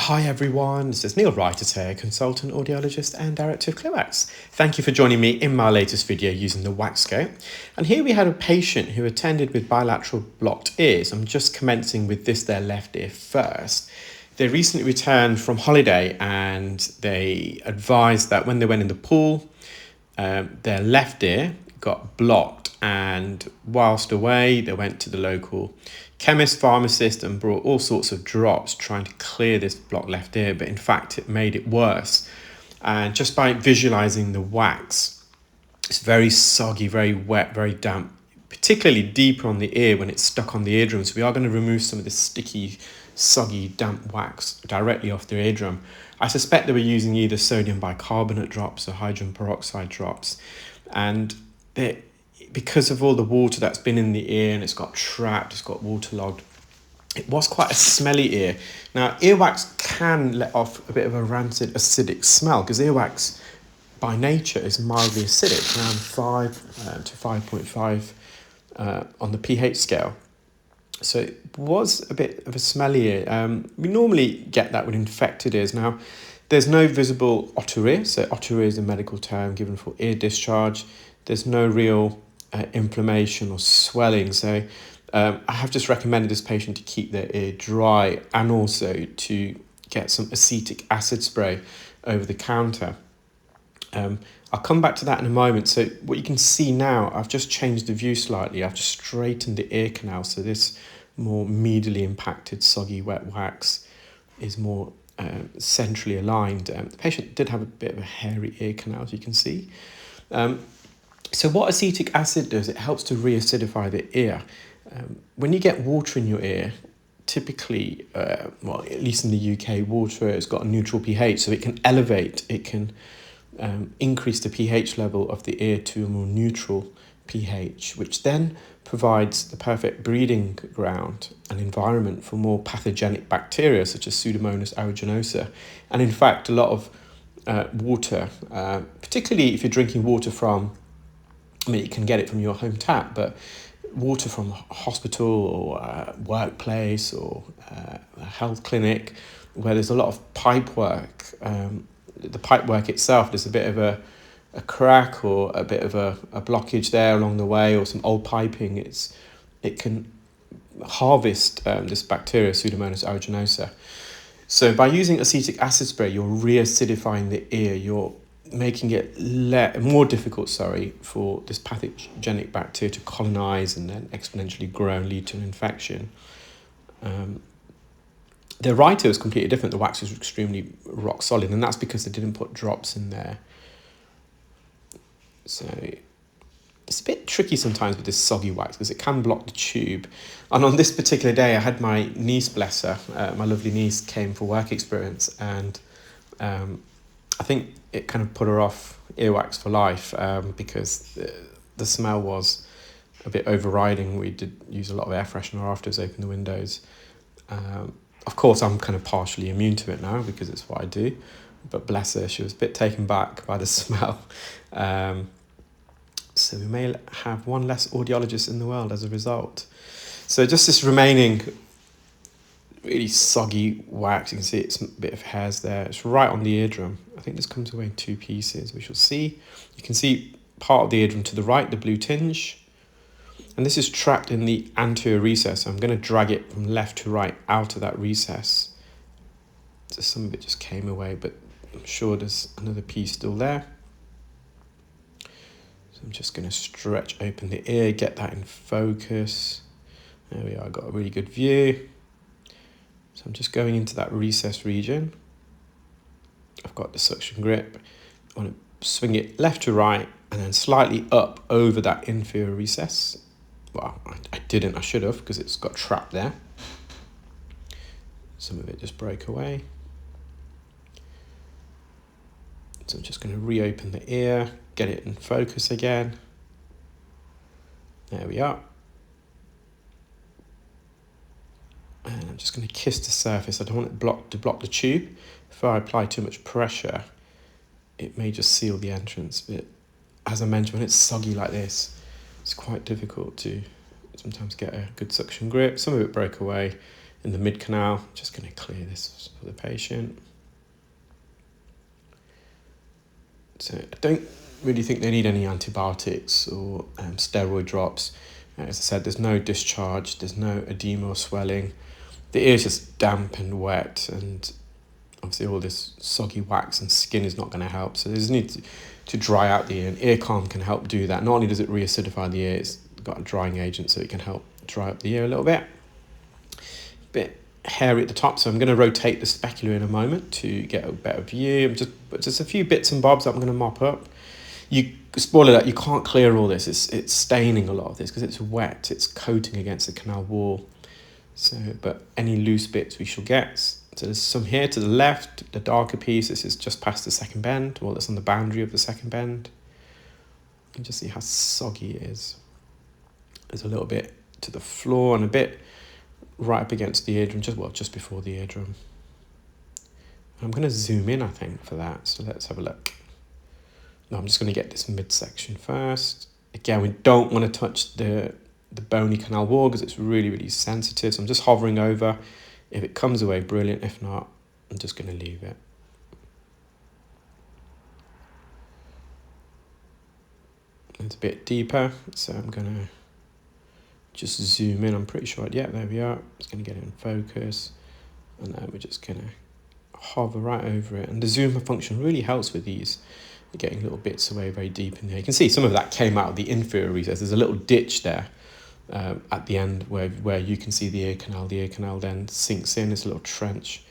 Hi everyone, this is Neil Writers here, consultant audiologist and director of ClearWax. Thank you for joining me in my latest video using the WAXscope. And here we had a patient who attended with bilateral blocked ears. I'm just commencing with their left ear first. They recently returned from holiday and they advised that when they went in the pool, their left ear got blocked, and whilst away they went to the local chemist, pharmacist, and brought all sorts of drops trying to clear this blocked left ear, but in fact it made it worse. And just by visualizing the wax, it's very soggy, very wet, very damp, particularly deeper on the ear when it's stuck on the eardrum. So we are going to remove some of this sticky, soggy, damp wax directly off the eardrum. I suspect they were using either sodium bicarbonate drops or hydrogen peroxide drops, and because of all the water that's been in the ear and it's got trapped, it's got waterlogged, it was quite a smelly ear. Now, earwax can let off a bit of a rancid, acidic smell because earwax by nature is mildly acidic, around 5 to 5.5 on the pH scale. So it was a bit of a smelly ear. We normally get that with infected ears. Now, there's no visible otorrhea. So otorrhea is a medical term given for ear discharge. There's no real inflammation or swelling. So I have just recommended this patient to keep their ear dry and also to get some acetic acid spray over the counter. I'll come back to that in a moment. So what you can see now, I've just changed the view slightly. I've just straightened the ear canal. So this more medially impacted soggy wet wax is more centrally aligned. The patient did have a bit of a hairy ear canal, as you can see. So what acetic acid does, it helps to reacidify the ear. When you get water in your ear, typically, well, at least in the UK, water has got a neutral pH, so it can elevate, it can increase the pH level of the ear to a more neutral pH, which then provides the perfect breeding ground and environment for more pathogenic bacteria such as Pseudomonas aeruginosa. And in fact, a lot of water, particularly if you're drinking water from, I mean, you can get it from your home tap, but water from a hospital or a workplace or a health clinic where there's a lot of pipe work, the pipe work itself, there's a bit of a crack or a bit of a blockage there along the way, or some old piping, it can harvest this bacteria, Pseudomonas aeruginosa. So by using acetic acid spray, you're reacidifying the ear, you're making it more difficult, for this pathogenic bacteria to colonize and then exponentially grow and lead to an infection. The writer was completely different. The wax was extremely rock solid, and that's because they didn't put drops in there. So it's a bit tricky sometimes with this soggy wax because it can block the tube. And on this particular day, I had my niece, bless her, my lovely niece, came for work experience, and I think it kind of put her off earwax for life because the smell was a bit overriding. We did use a lot of air freshener after us opened the windows. Of course, I'm kind of partially immune to it now because it's what I do. But bless her, she was a bit taken back by the smell. So we may have one less audiologist in the world as a result. So just this remaining really soggy wax, you can see it's a bit of hairs there. It's right on the eardrum. I think this comes away in 2 pieces. We shall see. You can see part of the eardrum to the right, the blue tinge. And this is trapped in the anterior recess. So I'm going to drag it from left to right out of that recess. So some of it just came away, but I'm sure there's another piece still there. So I'm just going to stretch open the ear, get that in focus. There we are, I've got a really good view. So I'm just going into that recess region. I've got the suction grip. I want to swing it left to right and then slightly up over that inferior recess. Well, I didn't, I should have, because it's got trapped there. Some of it just broke away. So I'm just going to reopen the ear, get it in focus again. There we are. And I'm just going to kiss the surface. I don't want it to block the tube. If I apply too much pressure, it may just seal the entrance. But as I mentioned, when it's soggy like this, it's quite difficult to sometimes get a good suction grip. Some of it broke away. in the mid canal. Just going to clear this for the patient. So I don't really think they need any antibiotics or steroid drops. As I said, there's no discharge, there's no edema or swelling. The ear is just damp and wet, and obviously all this soggy wax and skin is not going to help. So there's a need to dry out the ear, and ear calm can help do that. Not only does it reacidify the ear, it's got a drying agent, so it can help dry up the ear a little bit. Bit hairy at the top, so I'm going to rotate the specular in a moment to get a better view. Just a few bits and bobs that I'm going to mop up. You spoiler that you can't clear all this. It's staining a lot of this because it's wet. It's coating against the canal wall. So, but any loose bits we shall get. So there's some here to the left, the darker piece. This is just past the second bend. Well, it's on the boundary of the second bend. You can just see how soggy it is. There's a little bit to the floor and a bit right up against the eardrum, just before the eardrum. I'm going to zoom in, I think, for that. So let's have a look. No, I'm just going to get this midsection first. Again, we don't want to touch the bony canal wall because it's really, really sensitive. So I'm just hovering over. If it comes away, brilliant. If not, I'm just going to leave it. It's a bit deeper, so I'm going to just zoom in. I'm pretty sure, yeah, there we are. Just going to get it in focus. And then we're just going to hover right over it. And the zoom function really helps with these. You're getting little bits away very deep in there. You can see some of that came out of the inferior recess. There's a little ditch there at the end where you can see the ear canal. The ear canal then sinks in. It's a little trench.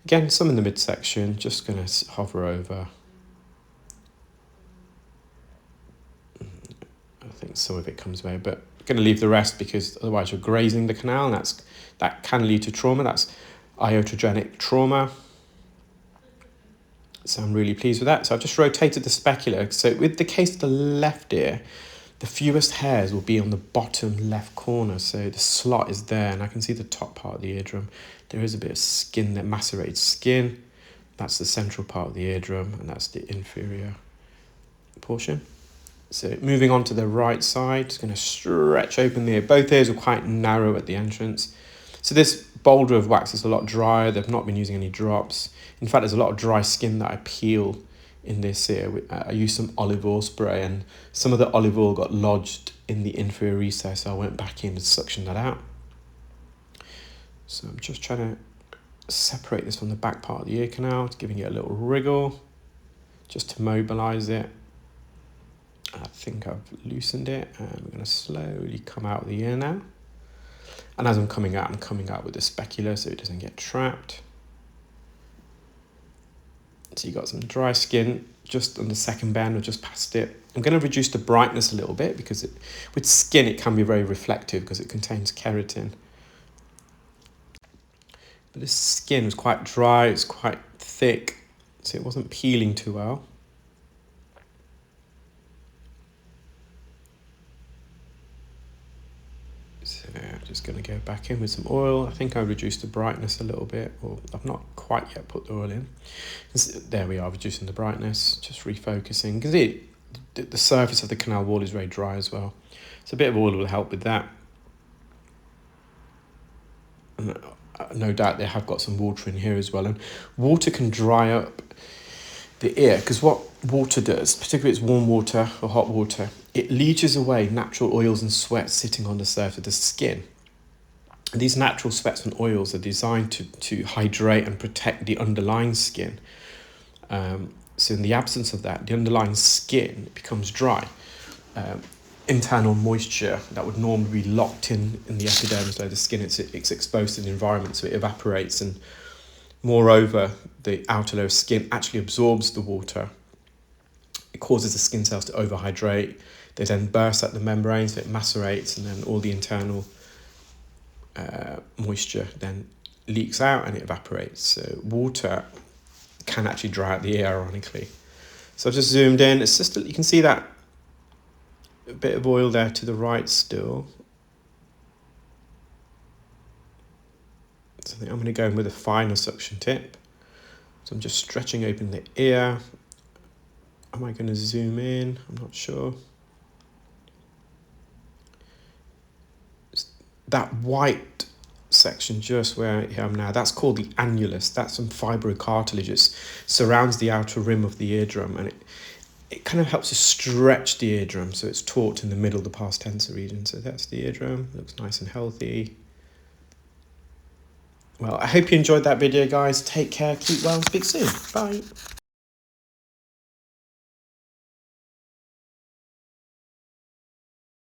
Again, some in the midsection. Just going to hover over. I think some of it comes away, but I'm going to leave the rest because otherwise you're grazing the canal, and that can lead to trauma. That's iatrogenic trauma. So I'm really pleased with that. So I've just rotated the specular. So with the case of the left ear, the fewest hairs will be on the bottom left corner. So the slot is there, and I can see the top part of the eardrum. There is a bit of skin there, macerated skin. That's the central part of the eardrum, and that's the inferior portion. So moving on to the right side, just going to stretch open the ear. Both ears are quite narrow at the entrance. So this boulder of wax is a lot drier. They've not been using any drops. In fact, there's a lot of dry skin that I peel in this ear. I used some olive oil spray, and some of the olive oil got lodged in the inferior recess, so I went back in and suctioned that out. So I'm just trying to separate this from the back part of the ear canal, giving it a little wriggle, just to mobilize it. I think I've loosened it, and we're going to slowly come out of the ear now. And as I'm coming out with the specular so it doesn't get trapped. So you've got some dry skin just on the second bend or just past it. I'm going to reduce the brightness a little bit because with skin it can be very reflective because it contains keratin. But this skin was quite dry, it's quite thick, so it wasn't peeling too well. So I'm just going to go back in with some oil. I think I reduced the brightness a little bit, or I've not quite yet put the oil in. There we are, reducing the brightness, just refocusing. Because the surface of the canal wall is very dry as well. So a bit of oil will help with that. And no doubt they have got some water in here as well. And water can dry up the ear, because what water does, particularly if it's warm water or hot water, it leaches away natural oils and sweat sitting on the surface of the skin. And these natural sweats and oils are designed to hydrate and protect the underlying skin. So in the absence of that, the underlying skin becomes dry. Internal moisture that would normally be locked in the epidermis layer of the skin, it's exposed to the environment, so it evaporates, and moreover, the outer layer of skin actually absorbs the water. It causes the skin cells to overhydrate. They then burst at the membrane, so it macerates, and then all the internal moisture then leaks out and it evaporates. So water can actually dry out the ear, ironically. So I've just zoomed in. It's just, you can see that a bit of oil there to the right still. So I think I'm going to go in with a finer suction tip. So I'm just stretching open the ear. Am I going to zoom in? I'm not sure. That white section just where I am now, that's called the annulus. That's some fibrocartilage. It surrounds the outer rim of the eardrum, and it kind of helps to stretch the eardrum, so it's taut in the middle, the pars tensor region. So that's the eardrum. Looks nice and healthy. Well, I hope you enjoyed that video, guys. Take care, keep well, speak soon. Bye.